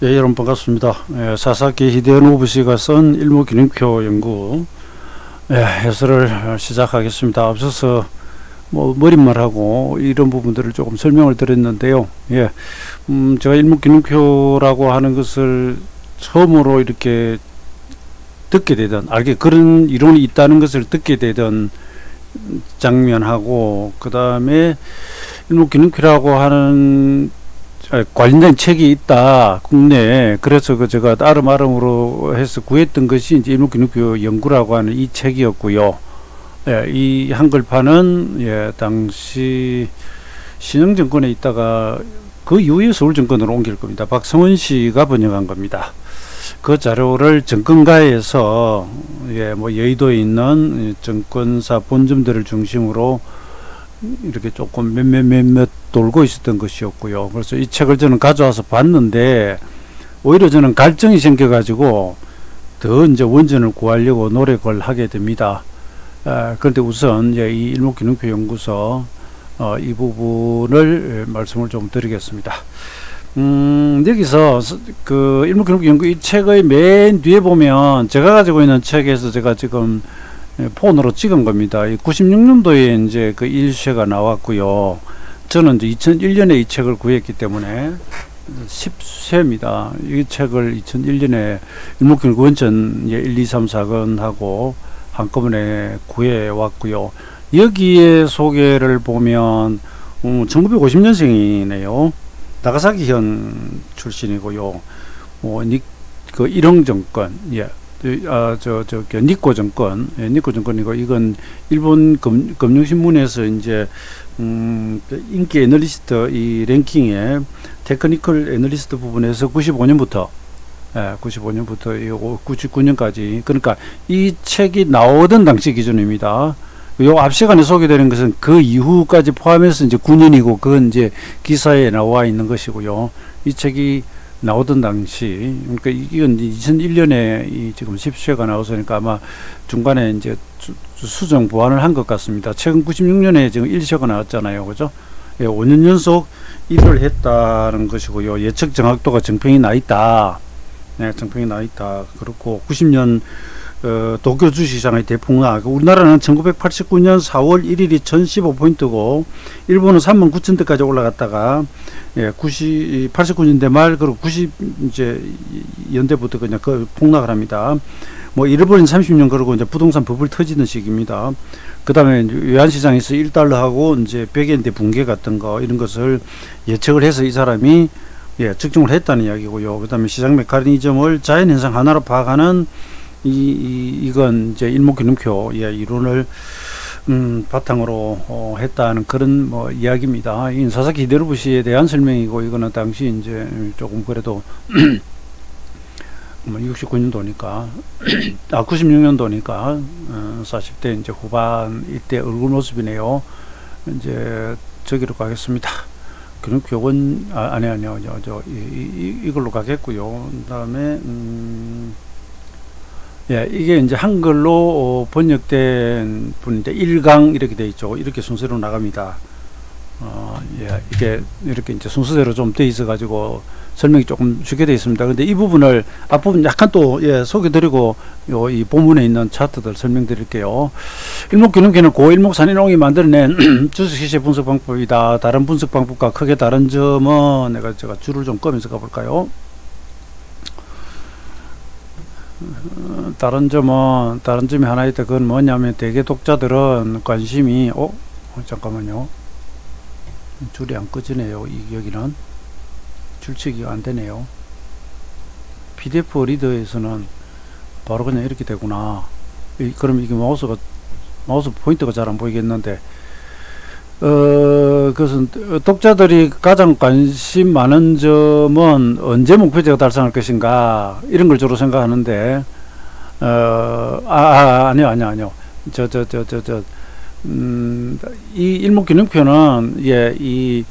예, 여러분 반갑습니다. 예, 사사키 히데노부 씨가 쓴 일목균형표 연구 해설을 시작하겠습니다. 앞서서 머릿말하고 이런 부분들을 조금 설명을 드렸는데요. 예, 제가 일목균형표라고 하는 것을 처음으로 이렇게 듣게 되던, 그런 이론이 있다는 것을 듣게 되던 장면하고, 그 다음에 일목균형표라고 하는 관련된 책이 있다 국내에. 그래서 제가 아름아름으로 해서 구했던 것이 이제 일목균형표 연구라고 하는 이 책이었고요. 예, 이 한글판은 당시 신흥정권에 있다가 그 이후에 서울정권으로 옮길 겁니다. 박성원 씨가 번역한 겁니다. 그 자료를 정권가에서 여의도에 있는 정권사 본점들을 중심으로 이렇게 조금 몇몇 돌고 있었던 것이었고요. 그래서 이 책을 저는 가져와서 봤는데, 오히려 저는 갈증이 생겨가지고 더 이제 원전을 구하려고 노력을 하게 됩니다. 그런데 우선 이 일목균형표 연구소 이 부분을 말씀을 좀 드리겠습니다. 여기서 그 일목균형표 연구 이 책의 맨 뒤에 보면, 제가 가지고 있는 책에서 제가 지금 폰으로 찍은 겁니다. 96년도에 이제 그 1쇄가 나왔고요. 저는 이제 2001년에 이 책을 구했기 때문에 10쇄입니다. 이 책을 2001년에 일목균형표 원전 1, 2, 3, 4건하고 한꺼번에 구해왔고요. 여기에 소개를 보면 1950년생이네요. 나가사키현 출신이고요. 그 일홍정권, 니코 정권, 니코 정권이고, 이건 일본 금융신문에서 이제 인기 애널리스트 이 랭킹에 테크니컬 애널리스트 부분에서 95년부터 99년까지, 그러니까 이 책이 나오던 당시 기준입니다. 요 앞 시간에 소개되는 것은 그 이후까지 포함해서 이제 9년이고, 그건 이제 기사에 나와 있는 것이고요. 이 책이 나오던 당시, 그러니까 이건 2001년에 이 지금 10쇄가 나왔으니까 아마 중간에 이제 수정 보완을 한 것 같습니다. 최근 96년에 지금 1쇄가 나왔잖아요. 그죠? 5년 연속 1위를 했다는 것이고요. 예측 정확도가 정평이 나 있다. 정평이 나 있다. 그렇고 90년 도쿄 주식시장의 대폭락. 우리나라는 1989년 4월 1일이 1015포인트고, 일본은 39,000대까지 올라갔다가 89년대 말, 그리고 90년대부터 그냥 그 폭락을 합니다. 잃어버린 30년, 그러고 이제 부동산 버블 터지는 시기입니다. 그 다음에 외환시장에서 1달러하고 이제 100엔대 붕괴 같은 거, 이런 것을 예측을 해서 이 사람이 측정을 했다는 이야기고요. 그 다음에 시장 메커니즘을 자연현상 하나로 파악하는 이건 이제 일목균형표 이론을 바탕으로 했다는 그런 이야기입니다. 이 사사키 히데노부 씨에 대한 설명이고, 이거는 당시 이제 조금 그래도 69년도니까 96년도니까 40대 이제 후반 이때 얼굴 모습이네요. 이제 저기로 가겠습니다. 근육표원 아니요, 이걸로 가겠고요. 그다음에 이게 이제 한글로 번역된 분인데 1강 이렇게 돼 있죠. 이렇게 순서로 나갑니다. 이게 이렇게 이제 순서대로 좀 돼 있어 가지고 설명이 조금 쉽게 되어 있습니다. 근데 이 부분을 앞부분 약간 또 소개 드리고 이 본문에 있는 차트들 설명드릴게요. 일목균형표는 고일목산인홍이 만들어낸 주식시세 분석 방법이다. 다른 분석 방법과 크게 다른 점은, 제가 줄을 좀 꺼면서 가볼까요? 다른 점이 하나 있다. 그건 뭐냐면, 대개 독자들은 관심이 잠깐만요. 줄이 안 꺼지네요. 여기는 줄치기가 안 되네요. PDF 리더에서는 바로 그냥 이렇게 되구나. 그럼 이게 마우스 포인트가 잘 안 보이겠는데, 그것은 독자들이 가장 관심 많은 점은 언제 목표지가 달성할 것인가, 이런 걸 주로 생각하는데, 아니요. 이 일목균형표는 이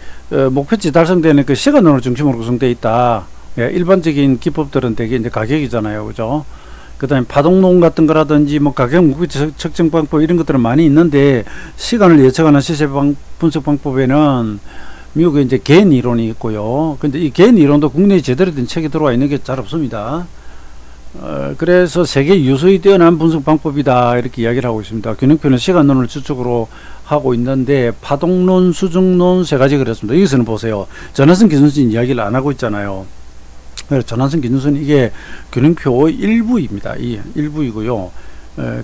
목표치 달성되는 그 시간으로 중심으로 구성되어 있다. 일반적인 기법들은 되게 이제 가격이잖아요, 그죠? 그 다음에 파동론 같은 거라든지 가격 목표치 측정 방법, 이런 것들은 많이 있는데, 시간을 예측하는 시세 분석 방법에는 미국에 이제 갠 이론이 있고요. 근데 이 갠 이론도 국내에 제대로 된 책이 들어와 있는 게 잘 없습니다. 그래서 세계 유수의 뛰어난 분석 방법이다 이렇게 이야기를 하고 있습니다. 균형표는 시간론을 주축으로 하고 있는데 파동론, 수중론 세 가지 그랬습니다. 여기서는 보세요. 전한선 기준선 이야기를 안 하고 있잖아요. 전한선 기준선 이게 균형표의 일부입니다. 이 일부이고요.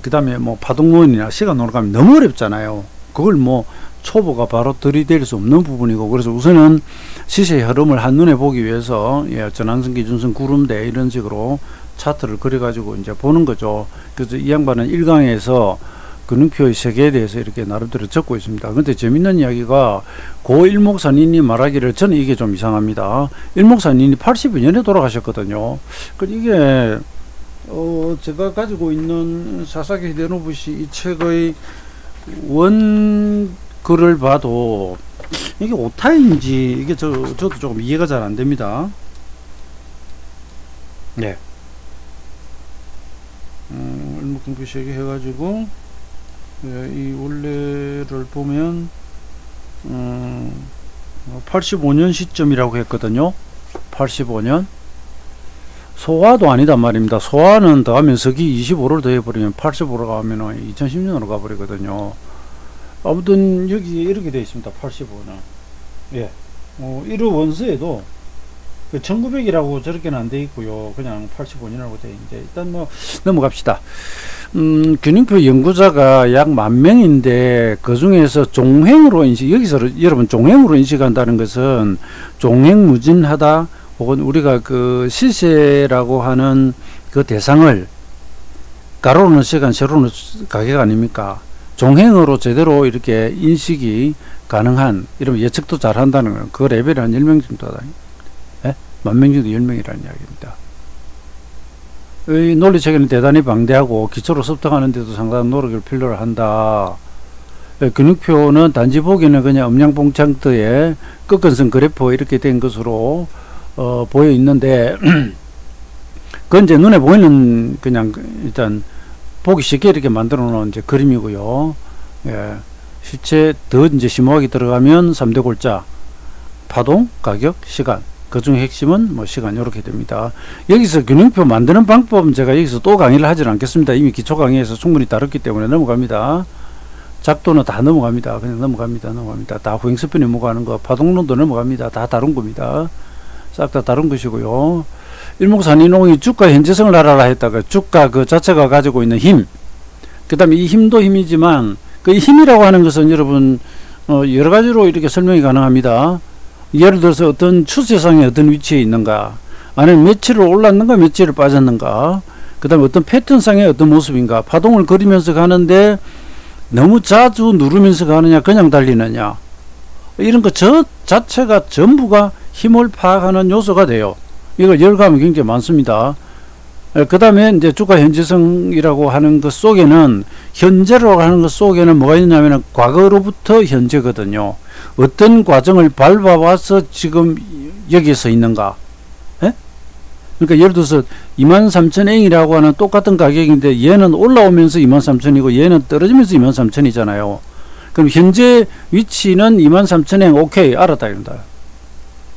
그 다음에 뭐 파동론이나 시간론을 가면 너무 어렵잖아요. 그걸 뭐 초보가 바로 들이댈 수 없는 부분이고, 그래서 우선은 시세의 흐름을 한눈에 보기 위해서 전한선 기준선 구름대 이런 식으로 차트를 그려가지고 이제 보는 거죠. 그래서 이 양반은 1강에서 근육표의 세계에 대해서 이렇게 나름대로 적고 있습니다. 근데 재밌는 이야기가 고 일목산인이 말하기를, 저는 이게 좀 이상합니다. 일목산인이 82년에 돌아가셨거든요. 이게 제가 가지고 있는 사사기 히데노부시 이 책의 원글을 봐도 이게 오타인지 이게 저도 조금 이해가 잘 안 됩니다. 네. 일목균표시 해가지고 이 원래를 보면 85년 시점이라고 했거든요. 85년 소화도 아니단 말입니다. 소화는 더하면 서기 25를 더해버리면 85로 가면 2010년으로 가버리거든요. 아무튼 여기 이렇게 되어 있습니다. 85는 예, 1호 원서에도 1900이라고 저렇게는 안 돼 있고요. 그냥 85년이라고 돼 있는데, 일단 뭐 넘어갑시다. 균형표 연구자가 약 10,000명인데 그 중에서 종횡으로 인식, 여기서 여러분 종횡으로 인식한다는 것은 종횡무진하다, 혹은 우리가 그 시세라고 하는 그 대상을 가로는 시간, 세로는 가격 아닙니까? 종횡으로 제대로 이렇게 인식이 가능한, 이러면 예측도 잘 한다는 건 그 레벨이 한 10명 정도 하다. 10,000명 정도 10명이라는 이야기입니다. 이 논리 체계는 대단히 방대하고 기초로 습득하는데도 상당한 노력을 필요로 한다. 근육표는 단지 보기에는 그냥 음양봉창트에 꺾은선 그래프 이렇게 된 것으로 보여 있는데 그건 이제 눈에 보이는 그냥 일단 보기 쉽게 이렇게 만들어 놓은 이제 그림이고요. 예. 실제 더 이제 심오하게 들어가면 3대 골자, 파동, 가격, 시간. 그 중에 핵심은 뭐 시간 이렇게 됩니다. 여기서 균형표 만드는 방법은 제가 여기서 또 강의를 하지는 않겠습니다. 이미 기초 강의에서 충분히 다뤘기 때문에 넘어갑니다. 작도는 다 넘어갑니다. 그냥 넘어갑니다. 다 후행스피 넘어가는 거, 파동론도 넘어갑니다. 다 다른 겁니다. 싹 다 다른 것이고요. 일목산인홍이 주가 현재성을 알아라 했다가 주가 그 자체가 가지고 있는 힘, 그 다음에 이 힘도 힘이지만 그 힘이라고 하는 것은 여러분 여러 가지로 이렇게 설명이 가능합니다. 예를 들어서 어떤 추세상에 어떤 위치에 있는가, 아니면 며칠을 올랐는가 며칠을 빠졌는가, 그 다음에 어떤 패턴상의 어떤 모습인가, 파동을 그리면서 가는데 너무 자주 누르면서 가느냐 그냥 달리느냐, 이런 거 저 자체가 전부가 힘을 파악하는 요소가 돼요. 이걸 열거하면 굉장히 많습니다. 그 다음에 이제 주가 현재성이라고 하는 것 속에는, 현재라고 하는 것 속에는 뭐가 있냐면 과거로부터 현재거든요. 어떤 과정을 밟아와서 지금 여기에 서 있는가. 예? 그러니까 예를 들어서 23,000엔이라고 하는 똑같은 가격인데 얘는 올라오면서 23,000이고 얘는 떨어지면서 23,000이잖아요. 그럼 현재 위치는 23,000엔, 오케이, 알았다 이런다.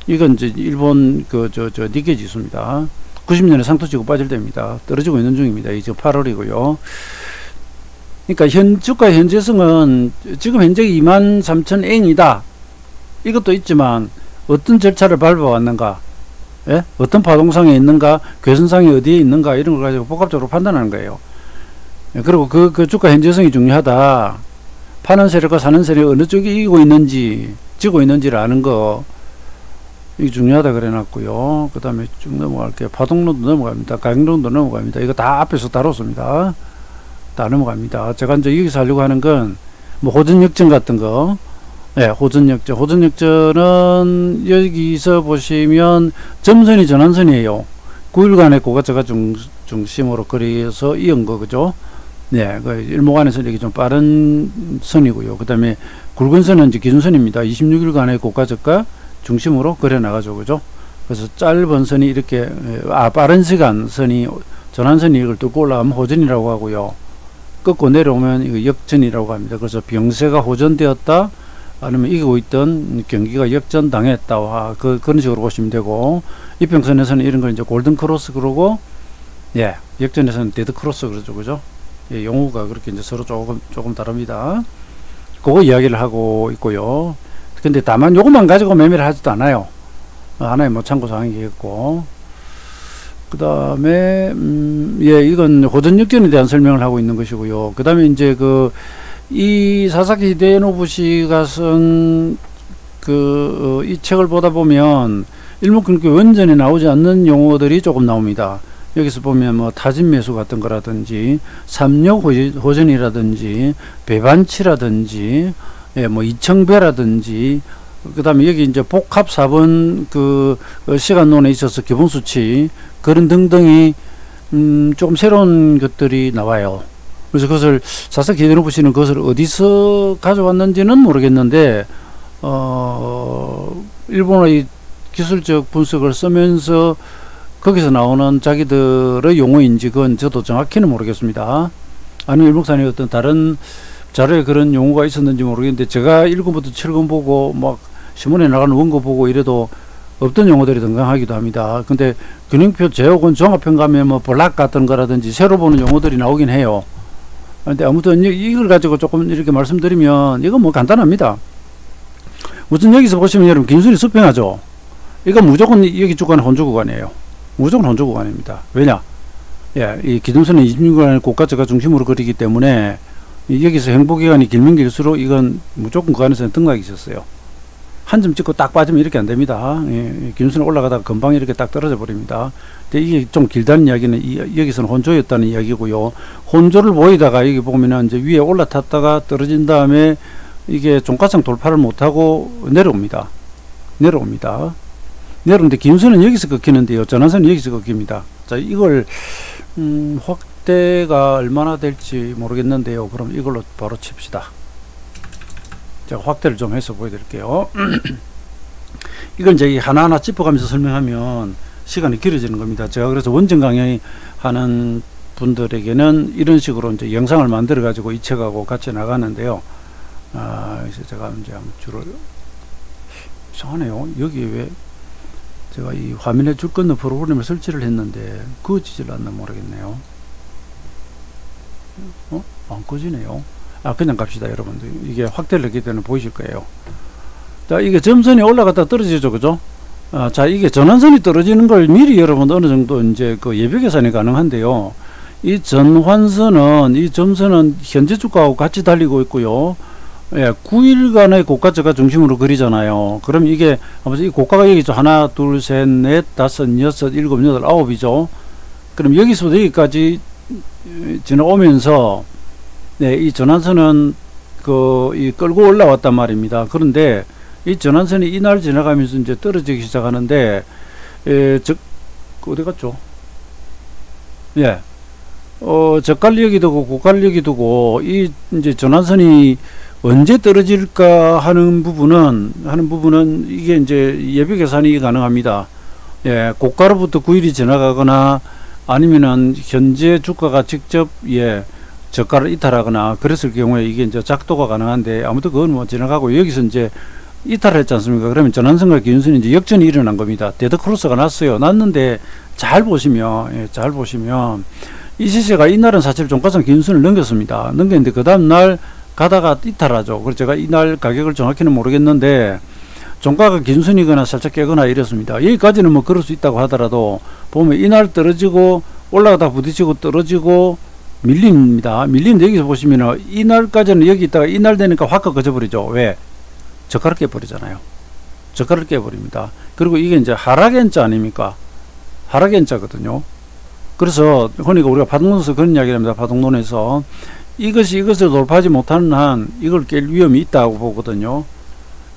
이건 이제 일본 니케이 지수입니다. 90년에 상투 치고 빠질 때입니다. 떨어지고 있는 중입니다. 이제 8월이고요. 그러니까 주가 현재성은 지금 현재 23,000엔이다. 이것도 있지만 어떤 절차를 밟아왔는가, 예? 어떤 파동상에 있는가, 괴선상이 어디에 있는가, 이런 걸 가지고 복합적으로 판단하는 거예요. 예, 그리고 그 주가 현재성이 중요하다. 파는 세력과 사는 세력이 어느 쪽에 이기고 있는지, 지고 있는지를 아는 거, 이게 중요하다 그래 놨고요. 그 다음에 쭉 넘어갈게요. 파동론도 넘어갑니다. 가격론도 넘어갑니다. 이거 다 앞에서 다뤘습니다. 다 넘어갑니다. 제가 이제 여기서 하려고 하는 건 뭐 호전역전 같은 거, 예, 호전역전. 호전역전은 여기서 보시면 점선이 전환선이에요. 9일간의 고가차가 중심으로 그려서 이은 거, 그죠? 네, 그 일목안에서 이렇게 좀 빠른 선이고요. 그 다음에 굵은 선은 이제 기준선입니다. 26일간의 고가저가 중심으로 그려 나가죠, 그죠? 그래서 짧은 선이 이렇게, 빠른 시간 선이, 전환선이 이걸 뚫고 올라가면 호전이라고 하고요. 꺾고 내려오면 이거 역전이라고 합니다. 그래서 병세가 호전되었다, 아니면 이기고 있던 경기가 역전당했다. 그런 식으로 보시면 되고, 이평선에서는 이런 걸 이제 골든 크로스 그러고, 예, 역전에서는 데드 크로스 그러죠. 그죠? 예, 용어가 그렇게 이제 서로 조금 다릅니다. 그거 이야기를 하고 있고요. 근데 다만 요것만 가지고 매매를 하지도 않아요. 하나의 뭐 참고 사항이겠고. 그 다음에, 예, 이건 호전 역전에 대한 설명을 하고 있는 것이고요. 그 다음에 이제 이 사사키 히데노부 씨가 쓴 이 책을 보다 보면 일목균교 원전에 나오지 않는 용어들이 조금 나옵니다. 여기서 보면 뭐 타진 매수 같은 거라든지 삼력 호전이라든지 배반치라든지 예, 뭐 이청배라든지 그 다음에 여기 이제 복합 4번 시간론에 있어서 기본 수치 그런 등등이 조금 새로운 것들이 나와요. 그래서 그것을 사사키 히데노부 씨는 그것을 어디서 가져왔는지는 모르겠는데 일본어의 기술적 분석을 쓰면서 거기서 나오는 자기들의 용어인지 그건 저도 정확히는 모르겠습니다. 아니면 일목산이 어떤 다른 자료에 그런 용어가 있었는지 모르겠는데 제가 1권부터 7권 보고 막 신문에 나가는 원고 보고 이래도 없던 용어들이 등장하기도 합니다. 근데 균형표 제호권 종합편 가면 뭐 블락 같은 거라든지 새로 보는 용어들이 나오긴 해요. 근데 아무튼 이걸 가지고 조금 이렇게 말씀드리면 이건 뭐 간단합니다. 우선 여기서 보시면 여러분 김순이 수평하죠. 이건 무조건 여기 주가는 혼조 구간이에요. 무조건 혼조 구간입니다. 왜냐? 예, 이 기둥선은 26구간을 고가저가 중심으로 그리기 때문에 여기서 행보기간이 길면 길수록 이건 무조건 그 안에서는 등락이 있었어요. 한 점 찍고 딱 빠지면 이렇게 안 됩니다. 예, 기둥선에 올라가다가 금방 이렇게 딱 떨어져 버립니다. 근데 이게 좀 길다는 이야기는 여기서는 혼조였다는 이야기고요. 혼조를 보이다가 여기 보면은 이제 위에 올라탔다가 떨어진 다음에 이게 종가상 돌파를 못하고 내려옵니다. 내려오는데 김선은 여기서 꺾이는데요. 전환선은 여기서 꺾입니다. 자, 이걸 확대가 얼마나 될지 모르겠는데요. 그럼 이걸로 바로 칩시다. 제가 확대를 좀 해서 보여드릴게요. 이걸 이제 하나하나 짚어가면서 설명하면 시간이 길어지는 겁니다. 제가 그래서 원전 강의 하는 분들에게는 이런 식으로 이제 영상을 만들어 가지고 이 책하고 같이 나가는데요. 그래서 제가 이제 줄을 이상하네요. 여기 왜 제가 이 화면에 줄 끊는 프로그램을 설치를 했는데 그어지질 않나 모르겠네요. 안 꺼지네요. 그냥 갑시다, 여러분들. 이게 확대를 하게 되면 보이실 거예요. 자, 이게 점선이 올라갔다 떨어지죠, 그죠? 자, 이게 전환선이 떨어지는 걸 미리 여러분 어느 정도 이제 예비 계산이 가능한데요. 이 전환선은, 이 점선은 현재 주가하고 같이 달리고 있고요. 예, 9일간의 고가 저가 중심으로 그리잖아요. 그럼 이게 아무튼 이 고가가 여기죠. 하나, 둘, 셋, 넷, 다섯, 여섯, 일곱, 여덟, 아홉이죠. 그럼 여기서부터 여기까지 지나오면서 네, 이 전환선은 이 끌고 올라왔단 말입니다. 그런데 이 전환선이 이날 지나가면서 이제 떨어지기 시작하는데 어디 갔죠? 예. 저가력이 두고 고가력이 두고 이 이제 전환선이 언제 떨어질까 하는 부분은 이게 이제 예비 계산이 가능합니다. 예, 고가로부터 9일이 지나가거나 아니면은 현재 주가가 직접 저가를 이탈하거나 그랬을 경우에 이게 이제 작도가 가능한데 아무튼 그건 뭐 지나가고 여기서 이제 이탈했지 않습니까? 그러면 전환선과 기준선이 이제 역전이 일어난 겁니다. 데드 크로스가 났어요. 났는데 잘 보시면 이 시세가 이날은 사실 종가상 기준선을 넘겼습니다. 넘겼는데 그 다음 날 가다가 이탈하죠. 그래서 제가 이날 가격을 정확히는 모르겠는데 종가가 기준선이거나 살짝 깨거나 이랬습니다. 여기까지는 뭐 그럴 수 있다고 하더라도 보면 이날 떨어지고 올라가다 부딪히고 떨어지고 밀립니다. 밀리는데 여기서 보시면은 이날까지는 여기 있다가 이날 되니까 확 꺾어져 왜? 저가를 깨버리잖아요. 저가를 깨버립니다. 그리고 이게 이제 하락엔자 아닙니까? 하락엔자거든요. 그래서 그러니까 우리가 파동론에서 그런 이야기를 합니다. 파동론에서 이것을 돌파하지 못하는 한 이걸 깰 위험이 있다고 보거든요.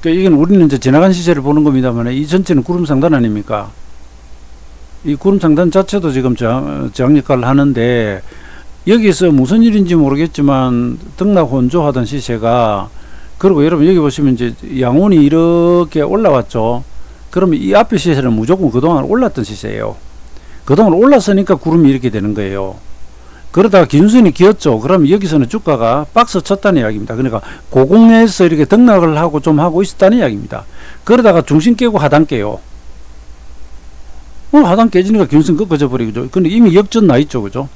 그러니까 이건 우리는 이제 지나간 시세를 보는 겁니다만 이 전체는 구름 상단 아닙니까? 이 구름 상단 자체도 지금 저항 역할을 하는데 여기서 무슨 일인지 모르겠지만 등락 혼조하던 시세가 그리고 여러분 여기 보시면 이제 양온이 이렇게 올라왔죠. 그러면 이 앞에 시세는 무조건 그동안 올랐던 시세예요. 그동안 올랐으니까 구름이 이렇게 되는 거예요. 그러다가 기준선이 기었죠. 그러면 여기서는 주가가 박스 쳤다는 이야기입니다. 그러니까 고공에서 이렇게 등락을 하고 좀 하고 있었다는 이야기입니다. 그러다가 중심 깨고 하단 깨요. 하단 깨지니까 기준선 꺾어져 버리죠. 근데 이미 역전 나 있죠. 그죠?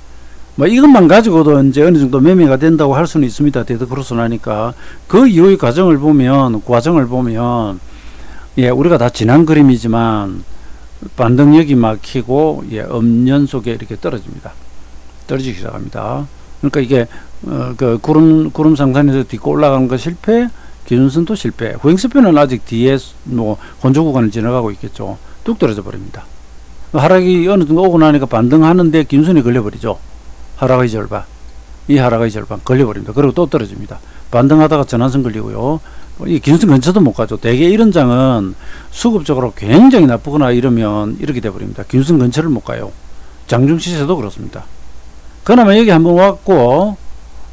뭐 이것만 가지고도 이제 어느 정도 매매가 된다고 할 수는 있습니다. 데드크로스 나니까. 그 이후의 과정을 보면, 예, 우리가 다 지난 그림이지만, 반등력이 막히고, 예, 음연속에 이렇게 떨어집니다. 떨어지기 시작합니다. 그러니까 이게, 그 구름 상단에서 딛고 올라가는 거 실패, 기준선도 실패. 후행스표는 아직 뒤에 뭐, 건조 구간을 지나가고 있겠죠. 뚝 떨어져 버립니다. 하락이 어느 정도 오고 나니까 반등하는데 기준선이 걸려버리죠. 하락의 절반, 이 하락의 절반 걸려버립니다. 그리고 또 떨어집니다. 반등하다가 전환선 걸리고요. 이 기준선 근처도 못 가죠. 대개 이런 장은 수급적으로 굉장히 나쁘거나 이러면 이렇게 돼버립니다. 기준선 근처를 못 가요. 장중 시세도 그렇습니다. 그나마 여기 한번 왔고,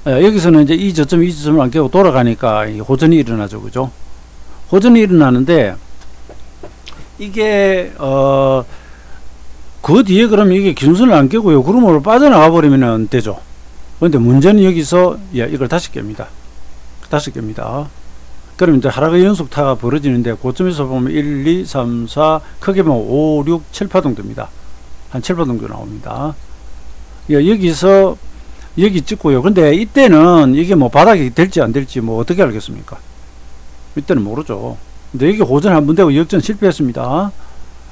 여기서는 이제 이 저점을 안 깨고 돌아가니까 호전이 일어나죠. 그죠? 호전이 일어나는데, 이게, 그 뒤에 그러면 이게 기준선을 안 깨고요. 구름으로 빠져나가 버리면 되죠. 그런데 문제는 여기서, 예, 이걸 다시 깹니다. 다시 깹니다. 그러면 이제 하락의 연속타가 벌어지는데, 고점에서 보면 1, 2, 3, 4, 크게 보면 5, 6, 7, 8 정도입니다. 한 7, 8 정도 나옵니다. 예, 여기서, 여기 찍고요. 근데 이때는 이게 뭐 바닥이 될지 안 될지 뭐 어떻게 알겠습니까? 이때는 모르죠. 근데 여기 호전 한번 되고 역전 실패했습니다.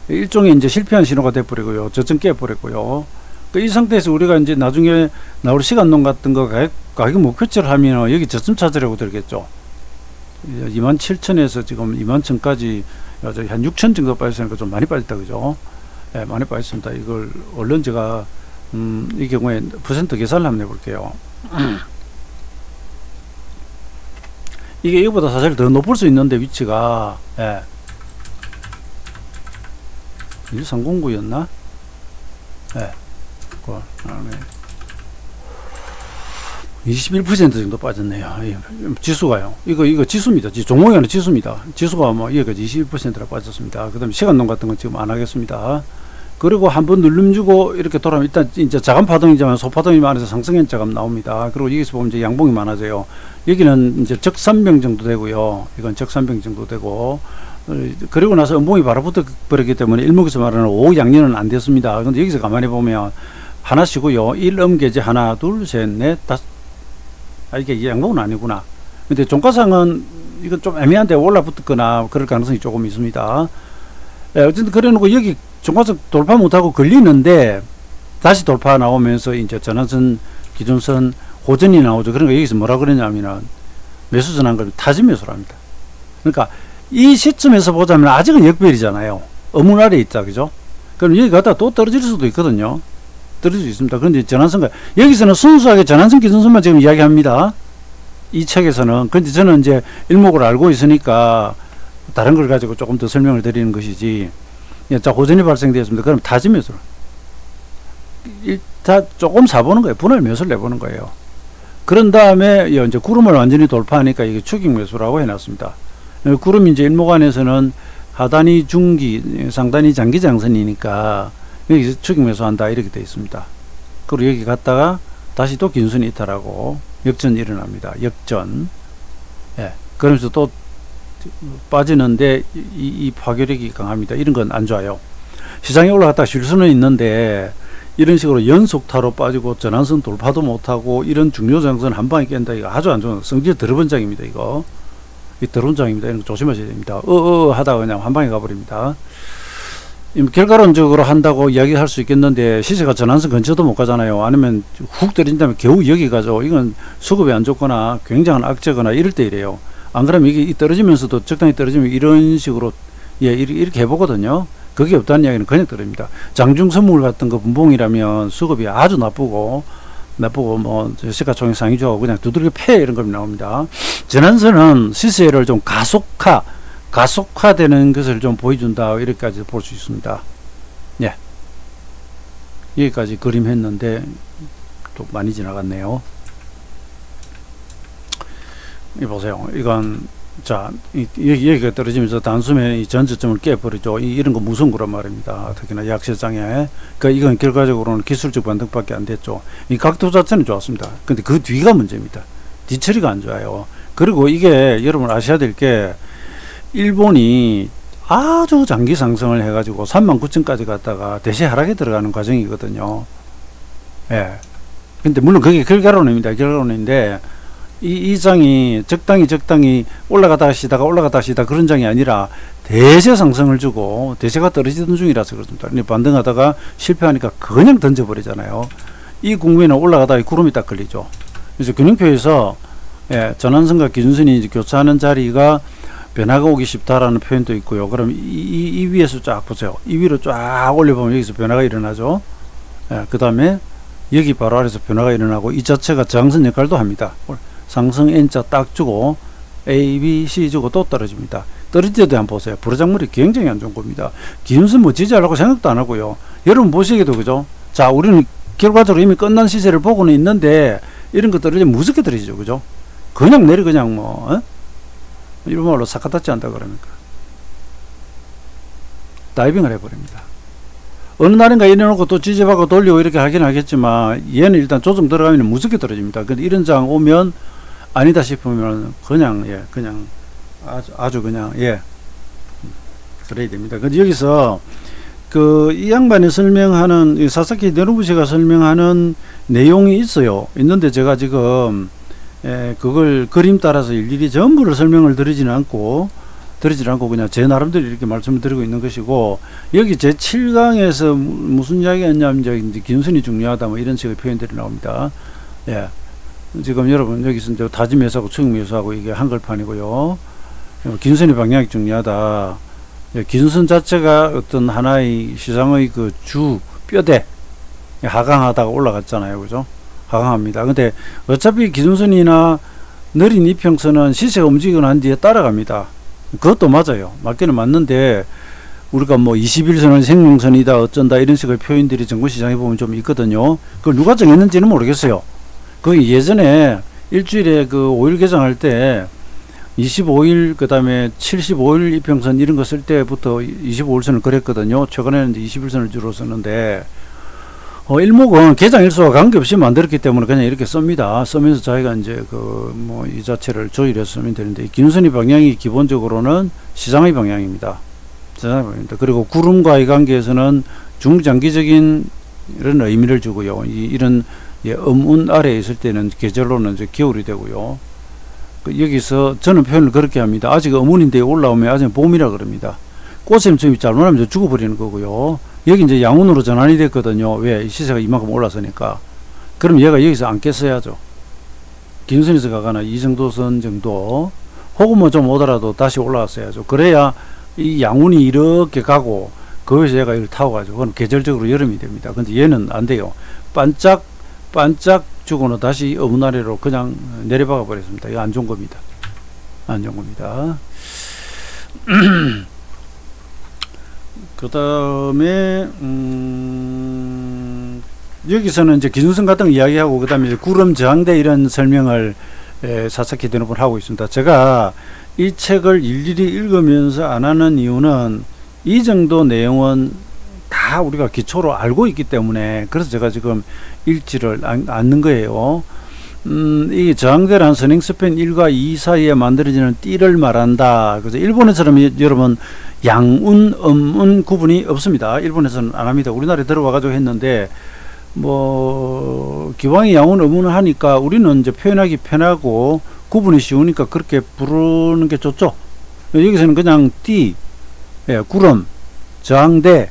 일종의 이제 실패한 신호가 돼버리고요. 저점 깨버렸고요. 이 상태에서 우리가 이제 나중에 나올 시간론 같은 거 가격 목표치를 하면 여기 저점 찾으려고 들겠죠. 27,000에서 지금 21,000까지 한 6,000 정도 빠졌으니까 좀 많이 빠졌다. 그죠? 예, 많이 빠졌습니다. 이걸 얼른 제가 이 경우에 퍼센트 계산을 한번 해볼게요. 이게 이거보다 사실 더 높을 수 있는데 위치가, 예. 1309였나? 예. 21% 정도 빠졌네요. 지수가요. 이거 지수입니다. 종목이 아니라 지수입니다. 지수가 뭐, 여기까지 21%라 빠졌습니다. 그 다음에 시간론 같은 건 지금 안 하겠습니다. 그리고 한번 눌림 주고 이렇게 돌아오면 일단 이제 자간 파동이지만 소파동이 많아서 상승현자가 나옵니다. 그리고 여기서 보면 이제 양봉이 많아져요. 여기는 이제 적산병 정도 되고요. 이건 적산병 정도 되고, 그리고 나서 음봉이 바로 붙어 버렸기 때문에 일목에서 말하는 5 양년은 안 됐습니다. 근데 여기서 가만히 보면 하나씩고요. 1음계제 하나, 둘, 셋, 넷, 다섯. 이게 양봉은 아니구나. 근데 종가상은 이건 좀 애매한데 올라붙거나 그럴 가능성이 조금 있습니다. 예, 어쨌든 그래 놓고 여기 종가상 돌파 못하고 걸리는데 다시 돌파 나오면서 이제 전환선, 기준선, 호전이 나오죠. 그러니까 여기서 뭐라 그러냐면은 매수 전환 걸 타지 매수랍니다. 그러니까 이 시점에서 보자면 아직은 역별이잖아요. 어문 아래에 있다. 그죠? 그럼 여기 가다가 또 떨어질 수도 있거든요. 떨어질 수 있습니다. 그런데 전환선가, 여기서는 순수하게 전환선 기준선만 지금 이야기합니다. 이 책에서는. 근데 저는 이제 일목을 알고 있으니까 다른 걸 가지고 조금 더 설명을 드리는 것이지. 자, 호전이 발생되었습니다. 그럼 타지 매수를. 일단 조금 사보는 거예요. 분할 매수를 내보는 거예요. 그런 다음에 이제 구름을 완전히 돌파하니까 이게 추격 매수라고 해놨습니다. 구름 이제 일목 안에서는 하단이 중기, 상단이 장기 장선이니까 여기서 추격 매수한다 이렇게 되어 있습니다. 그리고 여기 갔다가 다시 또 기준선이 이탈하고 역전이 일어납니다. 역전. 예. 그러면서 또 빠지는데 이 파괴력이 강합니다. 이런 건 안 좋아요. 시장에 올라갔다가 쉴 수는 있는데 이런 식으로 연속타로 빠지고 전환선 돌파도 못하고 이런 중요 장선 한 방에 깬다. 이거 아주 안 좋은 성질 더러운 장입니다. 이거. 이 더러운 장입니다. 이런 거 조심하셔야 됩니다. 하다가 그냥 한 방에 가버립니다. 결과론적으로 한다고 이야기할 수 있겠는데 시세가 전환선 근처도 못 가잖아요. 아니면 훅 때린 다음에 겨우 여기 가죠. 이건 수급이 안 좋거나 굉장한 악재거나 이럴 때 이래요. 안 그러면 이게 떨어지면서도 적당히 떨어지면 이런 식으로 예 이렇게 해보거든요. 그게 없다는 이야기는 그냥 떨어집니다. 장중 선물 같은 거 분봉이라면 수급이 아주 나쁘고 뭐 시가총액 상위주하고 그냥 두들겨 패 이런 걸 나옵니다. 전환선은 시세를 좀 가속화되는 것을 좀 보여준다 이렇게까지 볼 수 있습니다. 예, 여기까지 그림 했는데 또 많이 지나갔네요. 이 보세요. 이건 자, 여기가 떨어지면서 단숨에 이 전저점을 깨버리죠. 이런 거 무서운 거란 말입니다. 특히나 약세장에. 그러니까 이건 결과적으로는 기술적 반등밖에 안 됐죠. 이 각도 자체는 좋았습니다. 근데 그 뒤가 문제입니다. 뒤처리가 안 좋아요. 그리고 이게 여러분 아셔야 될 게 일본이 아주 장기 상승을 해가지고 39,000까지 갔다가 대시 하락에 들어가는 과정이거든요. 예. 근데 물론 그게 결과론입니다. 결과론인데 이 장이 적당히 올라가다 쉬다가 그런 장이 아니라 대세 상승을 주고 대세가 떨어지던 중이라서 그렇습니다. 반등하다가 실패하니까 그냥 던져버리잖아요. 이 국면에 올라가다가 구름이 딱 걸리죠. 그래서 균형표에서 예, 전환선과 기준선이 이제 교차하는 자리가 변화가 오기 쉽다라는 표현도 있고요. 그럼 이 위에서 쫙 보세요. 이 위로 쫙 올려보면 여기서 변화가 일어나죠. 예, 그 다음에 여기 바로 아래서 변화가 일어나고 이 자체가 저항선 역할도 합니다. 상승 N자 딱 주고 A, B, C 주고 또 떨어집니다. 떨어질 때도 한번 보세요. 불어장물이 굉장히 안 좋은 겁니다. 기준선 뭐 지지하려고 생각도 안 하고요. 여러분 보시기도 그죠? 자, 우리는 결과적으로 이미 끝난 시세를 보고는 있는데 이런 거 떨어지면 무섭게 떨어지죠. 그죠? 그냥 내리 그냥 뭐 이런 말로 사카타치 한다 그럽니까? 다이빙을 해버립니다. 어느 날인가 이래놓고 또 지지받고 돌리고 이렇게 하긴 하겠지만 얘는 일단 조정 들어가면 무섭게 떨어집니다. 근데 이런 장 오면 아니다 싶으면 그냥 예 그냥 아주 그냥 예 그래야 됩니다. 근데 여기서 그 이 양반이 설명하는 이 사사키 네루부시가 설명하는 내용이 있어요. 있는데 제가 지금 그걸 그림 따라서 일일이 전부를 설명을 드리지 않고 그냥 제 나름대로 이렇게 말씀을 드리고 있는 것이고, 여기 제 7강에서 무슨 이야기가 있냐면 이제 기준선이 중요하다 뭐 이런 식의 표현들이 나옵니다. 예. 지금 여러분 여기서 이제 다짐매수하고 추격매수하고 이게 한글판이고요. 기준선의 방향이 중요하다. 예, 기준선 자체가 어떤 하나의 시장의 그 주 뼈대 하강하다가 올라갔잖아요. 그죠? 하강합니다. 근데 어차피 기준선이나 느린 이평선은 시세가 움직이고 난 뒤에 따라갑니다. 그것도 맞아요. 맞기는 맞는데 우리가 뭐 21선은 생명선이다 어쩐다 이런 식의 표현들이 정보시장에 보면 좀 있거든요. 그걸 누가 정했는지는 모르겠어요. 그 예전에 일주일에 그 5일 개장할 때 25일 그 다음에 75일 이평선 이런 거 쓸 때부터 25일선을 그랬거든요. 최근에는 이제 21선을 주로 쓰는데 일목은 개장 일수와 관계없이 만들었기 때문에 그냥 이렇게 씁니다. 쓰면서 자기가 이제 그 뭐 이 자체를 조율해서 쓰면 되는데, 기준선의 방향이 기본적으로는 시장의 방향입니다. 시장의 방향입니다. 그리고 구름과의 관계에서는 중장기적인 이런 의미를 주고요. 이런 음운 아래에 있을 때는 계절로는 이제 겨울이 되고요. 여기서 저는 표현을 그렇게 합니다. 아직 음운인데 올라오면 아직 봄이라 그럽니다. 꽃샘 좀 잘못하면 죽어버리는 거고요. 여기 이제 양운으로 전환이 됐거든요. 왜? 시세가 이만큼 올라서니까. 그럼 얘가 여기서 안 깼어야죠. 기준선에서 가거나 이 정도 선 정도, 혹은 뭐 좀 오더라도 다시 올라왔어야죠. 그래야 이 양운이 이렇게 가고, 거기서 얘가 이걸 타고 가죠. 그럼 계절적으로 여름이 됩니다. 근데 얘는 안 돼요. 반짝 주고는 다시 어문 아래로 그냥 내려박아 버렸습니다. 이거 안 좋은 겁니다. 안 좋은 겁니다. 그 다음에 여기서는 이제 기준선 같은 거 이야기하고, 그 다음에 이제 구름 저항대 이런 설명을 사사키 대놓고 하고 있습니다. 제가 이 책을 일일이 읽으면서 안 하는 이유는 이 정도 내용은 다 우리가 기초로 알고 있기 때문에, 그래서 제가 지금 읽지를 않는 거예요. 이 저항대란 선행스팬 1과 2 사이에 만들어지는 띠를 말한다. 그래서 일본에서는 여러분 양운, 음운 구분이 없습니다. 일본에서는 안 합니다. 우리나라에 들어와가지고 했는데, 뭐 기왕이 양운, 음운을 하니까 우리는 이제 표현하기 편하고 구분이 쉬우니까 그렇게 부르는 게 좋죠. 여기서는 그냥 띠, 예, 구름, 저항대,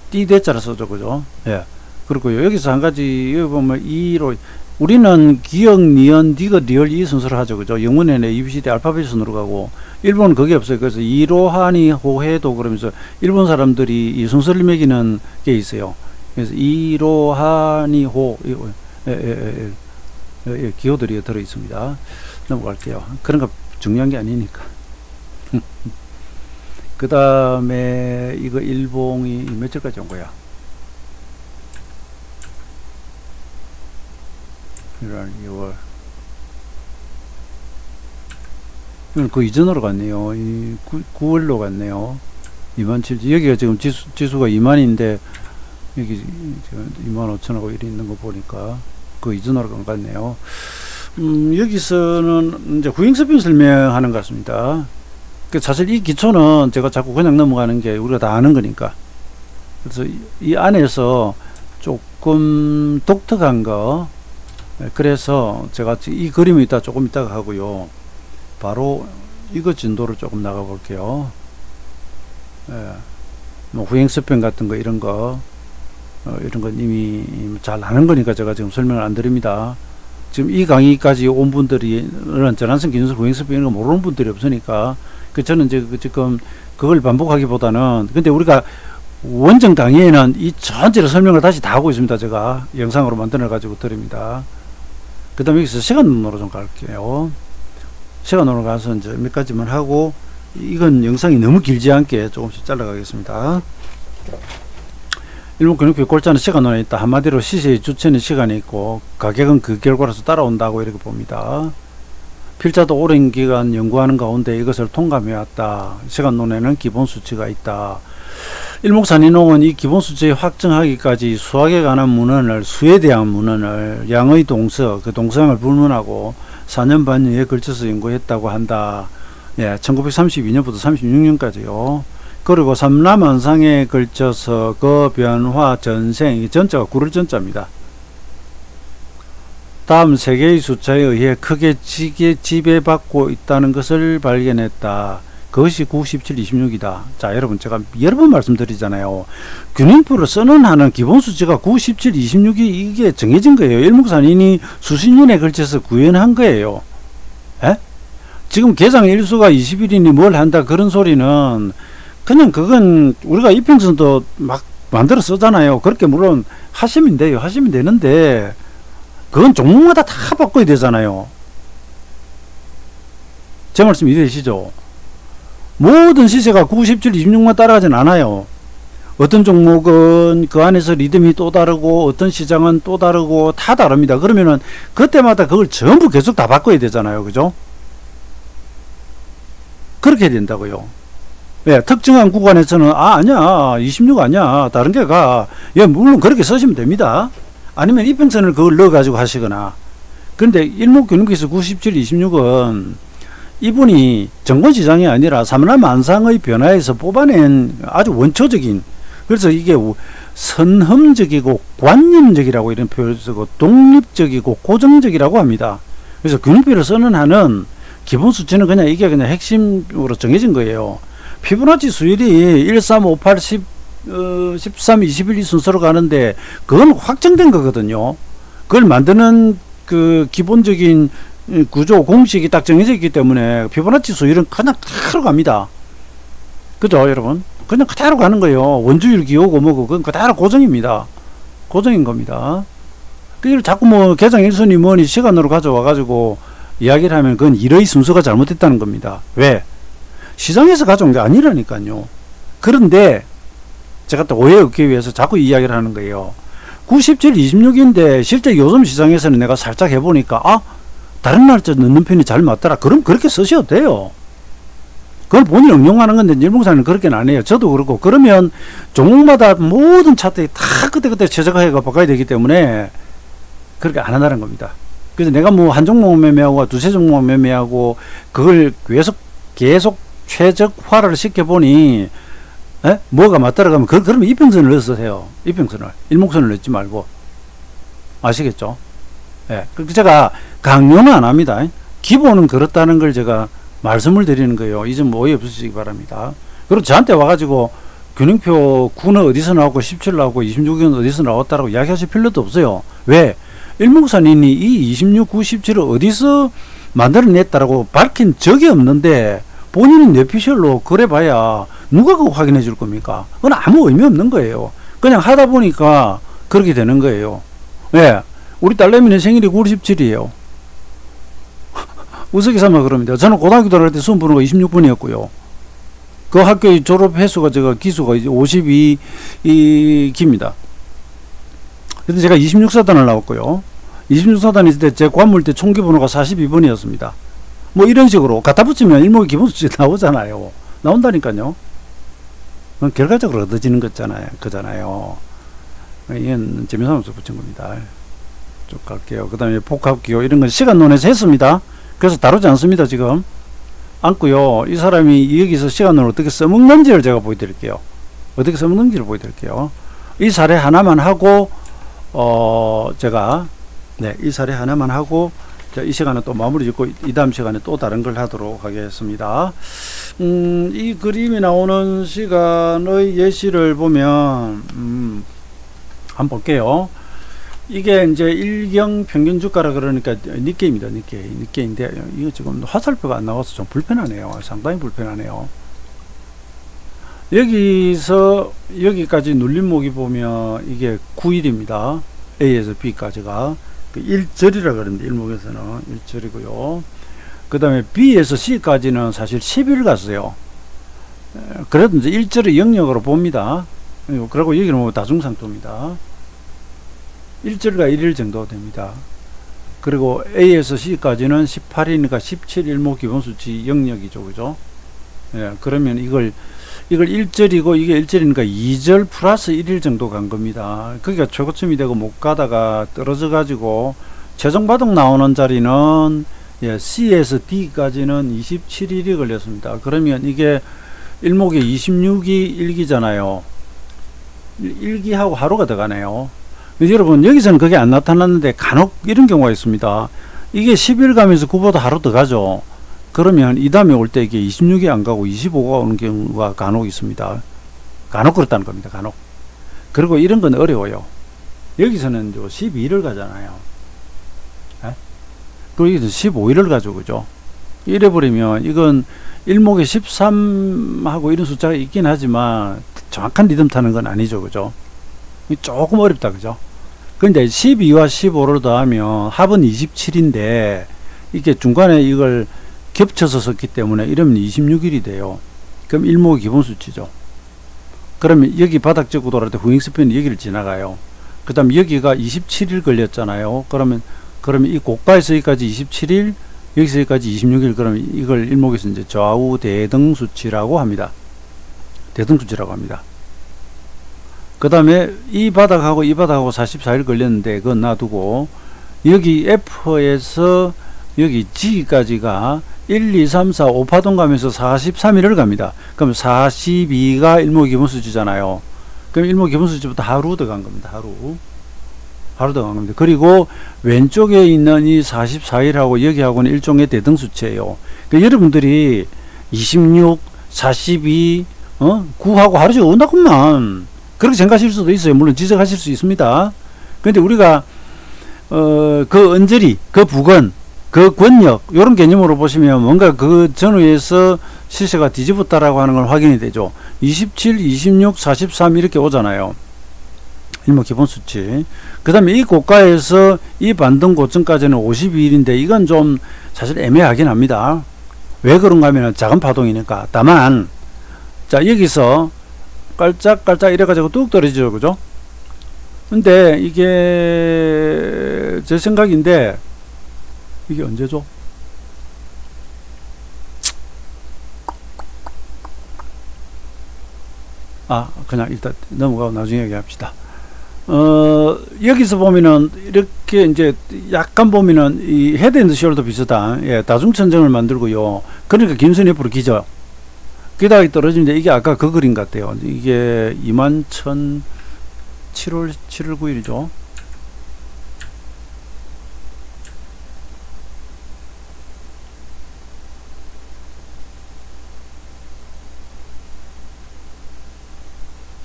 띠대자라 써죠, 그죠? 예. 그리고요, 여기서 한 가지, 여기 보면 이로, 우리는 기역, 니은, 디귿, 리얼 이 순서를 하죠, 그죠? 영문에는 ABCD 알파벳 순으로 가고, 일본은 그게 없어요. 그래서 이로하니 호해도 그러면서 일본 사람들이 이 순서를 매기는 게 있어요. 그래서 이로하니 호, 기호들이 들어 있습니다. 넘어갈게요. 그런 거 중요한 게 아니니까. 그 다음에 이거 일봉이 며칠까지 온 거야? 1월, 2월. 이건 그 이전으로 갔네요. 9월로 갔네요. 27,000. 여기가 지금 지수가 2만인데, 여기 25,000하고 이리 있는 거 보니까, 그 이전으로 갔네요. 여기서는 이제 후행스핀 설명하는 것 같습니다. 사실 이 기초는 제가 자꾸 그냥 넘어가는 게 우리가 다 아는 거니까. 그래서 이 안에서 조금 독특한 거, 그래서 제가 이 그림을 조금 이따가 하고요. 바로 이거 진도를 조금 나가 볼게요. 뭐 후행스팬 같은 거 이런 거 이런 건 이미 잘 아는 거니까 제가 지금 설명을 안 드립니다. 지금 이 강의까지 온 분들이 전환성 기준설 후행스팬 이런 거 모르는 분들이 없으니까 저는 이제 지금 그걸 반복하기보다는 근데 우리가 원정 강의에는 이 전체를 설명을 다시 다 하고 있습니다. 제가 영상으로 만들어 가지고 드립니다. 그 다음에 여기서 시간으로 좀 갈게요. 시간으로 가서 이제 몇 가지만 하고, 이건 영상이 너무 길지 않게 조금씩 잘라가겠습니다. 일목균형표 골자는 시간론에 있다. 한마디로 시세의 주체는 시간이 있고, 가격은 그 결과로서 따라온다고 이렇게 봅니다. 필자도 오랜 기간 연구하는 가운데 이것을 통감해왔다. 시간론에는 기본 수치가 있다. 일목산인홍은 이 기본 수치 확정하기까지 수학에 관한 문헌을, 수에 대한 문헌을 양의 동서, 그 동서양을 불문하고 4년 반여에 걸쳐서 연구했다고 한다. 1932년부터 36년까지요. 그리고 삼라만상에 걸쳐서 그 변화 전생, 이 전자가 구를 전자입니다. 다음 세 개의 숫자에 의해 크게 지배받고 있다는 것을 발견했다. 그것이 9, 17, 26이다. 자, 여러분, 제가 여러 번 말씀드리잖아요. 균형표를 선언하는 기본 수치가 9, 17, 26이 이게 정해진 거예요. 일목산인이 수십 년에 걸쳐서 구현한 거예요. 에? 지금 계상 일수가 21이니 뭘 한다 그런 소리는 그냥 그건 우리가 이평선도 막 만들어 쓰잖아요. 그렇게 물론 하시면 돼요. 하시면 되는데 그건 종목마다 다 바꿔야 되잖아요. 제 말씀 이해되시죠? 모든 시세가 9, 17, 26만 따라가진 않아요. 어떤 종목은 그 안에서 리듬이 또 다르고 어떤 시장은 또 다르고 다 다릅니다. 그러면은 그때마다 그걸 전부 계속 다 바꿔야 되잖아요. 그죠? 그렇게 된다고요. 특정한 구간에서는 아니야 26 아니야 다른 게 가. 물론 그렇게 쓰시면 됩니다. 아니면 이평선을 그걸 넣어 가지고 하시거나. 그런데 일목균형에서 9, 17, 26은 이분이 정권시장이 아니라 삼라만상의 변화에서 뽑아낸 아주 원초적인, 그래서 이게 선험적이고 관념적이라고 이런 표현을 쓰고 독립적이고 고정적이라고 합니다. 그래서 균형표를 선언하는 기본 수치는 그냥 이게 그냥 핵심으로 정해진 거예요. 피보나치 수율이 1, 3, 5, 8, 10, 13, 21 이 순서로 가는데 그건 확정된 거거든요. 그걸 만드는 그 기본적인 구조 공식이 딱 정해져 있기 때문에 피보나치 수율은 그냥 그대로 갑니다. 그죠 여러분? 그냥 그대로 가는 거예요. 원주율 기호고 뭐고 그건 그대로 고정입니다. 고정인 겁니다. 그걸 자꾸 뭐 계장 1순위 뭐니 시간으로 가져와 가지고 이야기를 하면 그건 일의 순서가 잘못됐다는 겁니다. 왜? 시장에서 가져온 게 아니라니까요. 그런데 제가 또 오해 없기 위해서 자꾸 이야기를 하는 거예요. 97, 26인데 실제 요즘 시장에서는 내가 살짝 해보니까 다른 날짜 넣는 편이 잘 맞더라. 그럼 그렇게 쓰셔도 돼요. 그걸 본인이 응용하는 건데 일봉사는 그렇게는 안 해요. 저도 그렇고. 그러면 종목마다 모든 차트에 다 그때그때 최저가해가 바꿔야 되기 때문에 그렇게 안 한다는 겁니다. 그래서 내가 뭐 한 종목 매매하고 두세 종목 매매하고 그걸 계속 최적화를 시켜보니 뭐가 맞더라가면 그러면 이평선을 넣으세요. 이평선을. 일목선을 넣지 말고. 아시겠죠? 제가 강요는 안 합니다. 기본은 그렇다는 걸 제가 말씀을 드리는 거예요. 이 점 오해 없으시기 바랍니다. 그리고 저한테 와가지고 균형표 9는 어디서 나왔고 17 나왔고 26은 어디서 나왔다라고 이야기하실 필요도 없어요. 왜? 일목산인이 이 26, 9, 17을 어디서 만들어냈다라고 밝힌 적이 없는데 본인은 뇌피셜로 그래봐야 누가 그거 확인해 줄 겁니까? 그건 아무 의미 없는 거예요. 그냥 하다 보니까 그렇게 되는 거예요. 우리 딸내미는 생일이 9월 17일이에요. 우스갯 삼아 그럽니다. 저는 고등학교 들어갈 때 수험 보는 거 26분이었고요. 그 학교의 졸업 횟수가 기수가 이제 52기입니다. 근데 제가 26사단을 나왔고요. 26사단 있을 때 제 관물 때 총기 번호가 42번이었습니다. 뭐 이런 식으로 갖다 붙이면 일목의 기본수치 나오잖아요. 나온다니까요. 그건 결과적으로 얻어지는 거잖아요. 이건 재미삼아서 붙인 겁니다. 쭉 갈게요. 그 다음에 복합기호 이런 건 시간 논에서 했습니다. 그래서 다루지 않습니다. 지금 않고요. 이 사람이 여기서 시간을 어떻게 써먹는지를 제가 보여드릴게요. 어떻게 써먹는지를 보여드릴게요. 이 사례 하나만 하고 제가 이 사례 하나만 하고 이 시간은 또 마무리 짓고 이 다음 시간에 또 다른 걸 하도록 하겠습니다. 이 그림이 나오는 시간의 예시를 보면 한번 볼게요. 이게 이제 일경 평균 주가라 그러니까 니케이입니다. 니케이인데 이거 지금 화살표가 안 나와서 좀 불편하네요. 상당히 불편하네요. 여기서 여기까지 눌림목이 보면 이게 9일입니다. A에서 B까지가 1절이라 그러는데 일목에서는 1절이고요. 그 다음에 B에서 C까지는 사실 10일 갔어요. 그래도 이제 1절의 영역으로 봅니다. 그리고 여기는 뭐 다중상토입니다. 1절과 1일 정도 됩니다. 그리고 A에서 C까지는 18이니까 17 일목 기본수치 영역이죠. 그죠? 예, 그러면 이걸 1절이고 이게 1절이니까 2절 플러스 1일 정도 간 겁니다. 그러니까 최고점이 되고 못 가다가 떨어져 가지고 최종 바닥 나오는 자리는 C에서 D까지는 27일이 걸렸습니다. 그러면 이게 일목에 26이 일기잖아요. 일기하고 하루가 더 가네요. 여러분 여기서는 그게 안 나타났는데 간혹 이런 경우가 있습니다. 이게 10일 가면서 그보다 하루 더 가죠. 그러면 이 다음에 올 때 이게 26이 안 가고 25가 오는 경우가 간혹 있습니다. 간혹 그렇다는 겁니다. 간혹. 그리고 이런 건 어려워요. 여기서는 12일을 가잖아요. 그리고 여기서 15일을 가죠. 그죠? 이래버리면 이건 일목에 13하고 이런 숫자가 있긴 하지만 정확한 리듬 타는 건 아니죠. 그죠? 조금 어렵다. 그죠? 근데 12와 15를 더하면 합은 27인데 이게 중간에 이걸 겹쳐서 썼기 때문에 이러면 26일이 돼요. 그럼 일목의 기본 수치죠. 그러면 여기 바닥 찍고 돌아올 때 후행스피는 여기를 지나가요. 그 다음 여기가 27일 걸렸잖아요. 그러면 이 고가에서 여기까지 27일, 여기서 여기까지 26일, 그러면 이걸 일목에서 이제 좌우 대등 수치라고 합니다. 대등 수치라고 합니다. 그 다음에 이 바닥하고 이 바닥하고 44일 걸렸는데 그건 놔두고 여기 F에서 여기 G까지가 1, 2, 3, 4, 5파동 가면서 43일을 갑니다. 그럼 42가 일목 기본수치잖아요. 그럼 일목 기본수치부터 하루 더 간 겁니다. 하루 더 간 겁니다. 그리고 왼쪽에 있는 이 44일하고 여기하고는 일종의 대등수치예요. 그러니까 여러분들이 26, 42, 9하고 하루씩 온다구만. 그렇게 생각하실 수도 있어요. 물론 지적하실 수 있습니다. 그런데 우리가 그 언저리, 그 부근, 그 권역 이런 개념으로 보시면 뭔가 그 전후에서 시세가 뒤집었다라고 하는 걸 확인이 되죠. 27, 26, 43 이렇게 오잖아요. 일목 기본 수치. 그 다음에 이 고가에서 이 반등 고점까지는 52일인데 이건 좀 사실 애매하긴 합니다. 왜 그런가 하면 작은 파동이니까. 다만 자 여기서 깔짝깔짝 이래가지고 뚝 떨어지죠. 그죠? 근데 이게 제 생각인데 이게 언제죠? 그냥 일단 넘어가고 나중에 얘기합시다. 여기서 보면은 이렇게 이제 약간 보면은 이 헤드 앤드 숄더 비슷한 다중천정을 만들고요. 그러니까 김선이 옆으로 기죠. 기다가 떨어지는데 이게 아까 그 그림 같아요. 이게 21,000 7월 9일이죠.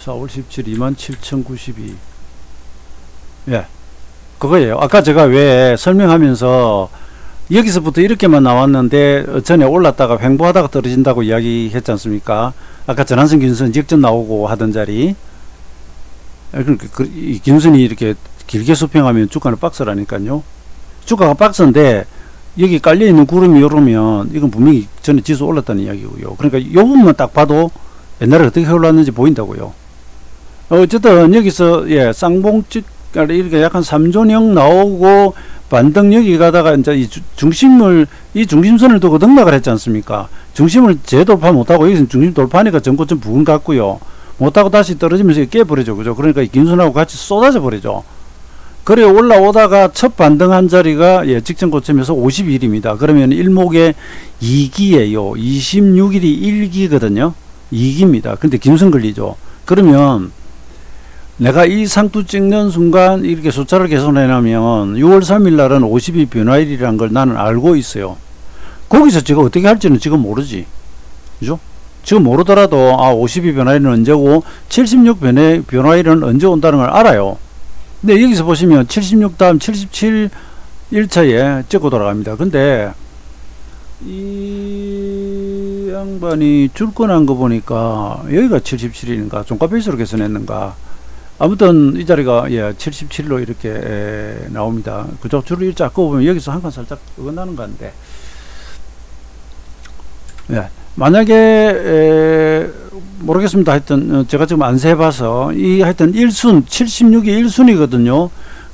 (4월 17) 27,092. 예, 그거예요. 아까 제가 왜 설명하면서 여기서부터 이렇게만 나왔는데 전에 올랐다가 횡보하다가 떨어진다고 이야기했지 않습니까? 아까 전한선 김선 직전 나오고 하던 자리. 그러니까 이 김선이 이렇게 길게 수평하면 주가는 박스라니까요. 주가가 박스인데 여기 깔려있는 구름이 오르면 이건 분명히 전에 지수 올랐다는 이야기고요. 그러니까 이 부분만 딱 봐도 옛날에 어떻게 올랐는지 보인다고요. 어쨌든 여기서 쌍봉 그러니까 이렇게 약간 삼존형 나오고 반등 여기 가다가 이제 이 중심선을 두고 등락을 했지 않습니까? 중심을 재돌파 못하고 여기서 중심 돌파하니까 전고점 부근 같고요. 못하고 다시 떨어지면서 깨버리죠. 그죠? 그러니까 이 긴선하고 같이 쏟아져 버리죠. 그래 올라오다가 첫 반등한 자리가 예, 직전 고점에서 52일입니다. 그러면 일목에 2기예요. 26일이 1기거든요. 2기입니다. 근데 긴선 걸리죠. 그러면 내가 이 상투 찍는 순간 이렇게 숫자를 계산해놓으면 6월 3일 날은 50이 변화일이라는 걸 나는 알고 있어요. 거기서 제가 어떻게 할지는 지금 모르지. 그죠? 지금 모르더라도 50이 변화일은 언제고 76 변화일은 언제 온다는 걸 알아요. 근데 여기서 보시면 76 다음 77 1차에 찍고 돌아갑니다. 근데 이 양반이 줄권한 거 보니까 여기가 77인가 종가베이스로 계산했는가 아무튼 이 자리가 예 77로 이렇게 나옵니다. 그죠? 줄을 일자 끄보면 여기서 한 칸 살짝 어긋나는 건데 예. 만약에 모르겠습니다. 하여튼 제가 지금 안 세봐서 이 하여튼 1순 76이 1순이거든요.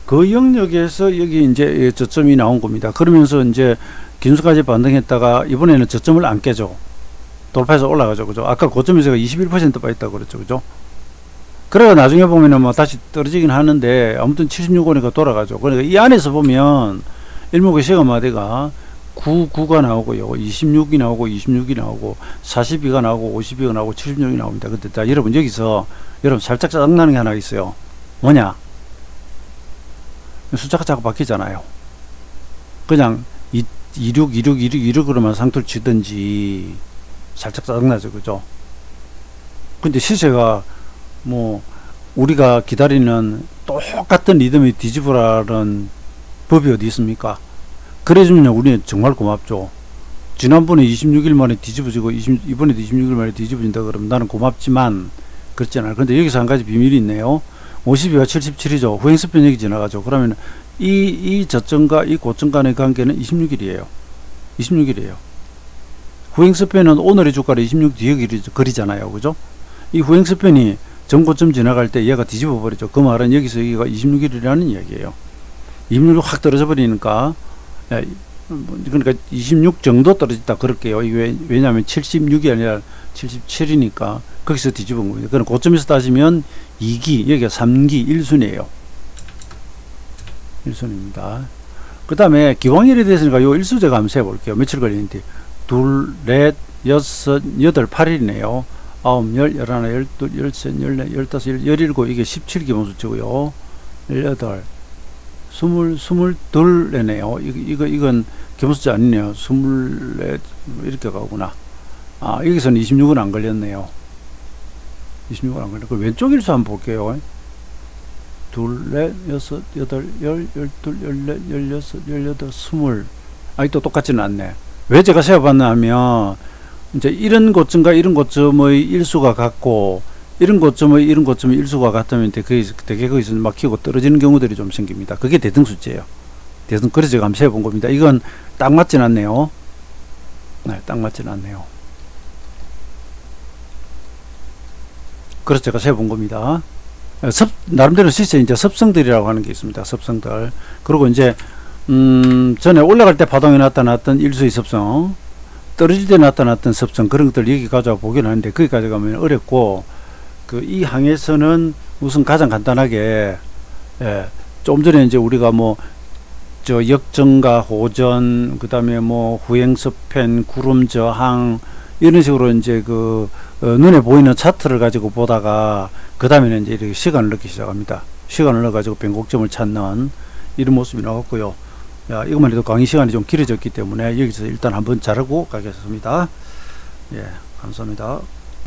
그 영역에서 여기 이제 저점이 나온 겁니다. 그러면서 이제 긴수까지 반등했다가 이번에는 저점을 안 깨죠. 돌파해서 올라가죠. 그죠? 아까 고점에서 21% 빠졌다고 그랬죠. 그죠? 그래가 나중에 보면은 뭐 다시 떨어지긴 하는데 아무튼 76원이니까 돌아가죠. 그러니까 이 안에서 보면 일목의 시간마디가 9가 나오고요. 26이 나오고 26이 나오고 42가 나오고 52가 나오고 76이 나옵니다. 근데 자, 여러분 여기서 여러분 살짝 짜증나는 게 하나 있어요. 뭐냐? 숫자가 자꾸 바뀌잖아요. 그냥 26, 26, 26, 26으로만 상투를 치든지 살짝 짜증나죠. 그죠? 근데 시세가 뭐 우리가 기다리는 똑같은 리듬이 뒤집으라는 법이 어디 있습니까? 그래주면 우리는 정말 고맙죠. 지난번에 26일 만에 뒤집어지고 이번에도 26일 만에 뒤집어진다 그러면 나는 고맙지만 그렇지 않아요. 그런데 여기서 한 가지 비밀이 있네요. 52와 77이죠. 후행스편 여기 지나가죠. 그러면 이 저점과 이 고점 간의 관계는 26일이에요. 26일이에요. 후행스편은 오늘의 주가를 26 뒤에 그리잖아요. 그죠? 이 후행스편이 전고점 지나갈 때 얘가 뒤집어 버리죠. 그 말은 여기서 여기가 26일이라는 이야기예요. 26일 확 떨어져 버리니까 그러니까 26 정도 떨어졌다 그럴게요. 이게 왜냐하면 76이 아니라 77이니까 거기서 뒤집은 겁니다. 그럼 고점에서 따지면 2기 여기가 3기 1순이에요. 1순입니다. 그 다음에 기왕일에 대해서니까 요 일수제가 한번 세볼게요. 며칠 걸리는데 둘, 넷, 여섯, 여덟, 8일이네요. 9, 10, 11, 12, 13, 14, 15, 17 이게 17기본수치고요. 18 22네요. 이건 기본숫자 아니네요. 24 이렇게 가구나. 여기서는 26은 안 걸렸네요. 26은 안 걸렸고 왼쪽 일수 한번 볼게요. 2, 4, 6, 8, 10, 12, 14, 16, 18, 20. 또 똑같지는 않네. 왜 제가 세어봤나 하면 이제 이런 고점과 이런 고점의 일수가 같고 이런 고점의 일수가 같으면 되게 거기서 막히고 떨어지는 경우들이 좀 생깁니다. 그게 대등수치예요. 그래서 제가 한번 세어본 겁니다. 이건 딱 맞진 않네요. 네, 딱 맞진 않네요. 그래서 제가 세어본 겁니다. 나름대로 시세 이제 습성들이라고 하는 게 있습니다. 습성들. 그리고 이제 전에 올라갈 때 파동에 나타났던 일수의 습성, 떨어질 때 나타났던 습성, 그런 것들 여기 가져와 보긴 하는데 거기 가져가면 어렵고, 이 항에서는 우선 가장 간단하게, 좀 전에 이제 우리가 역전과 호전, 그 다음에 후행스팬, 구름 저항, 이런 식으로 이제 눈에 보이는 차트를 가지고 보다가, 그 다음에는 이제 이렇게 시간을 넣기 시작합니다. 시간을 넣어가지고 변곡점을 찾는 이런 모습이 나왔고요. 이것만 해도 강의 시간이 좀 길어졌기 때문에 여기서 일단 한번 자르고 가겠습니다. 예, 감사합니다.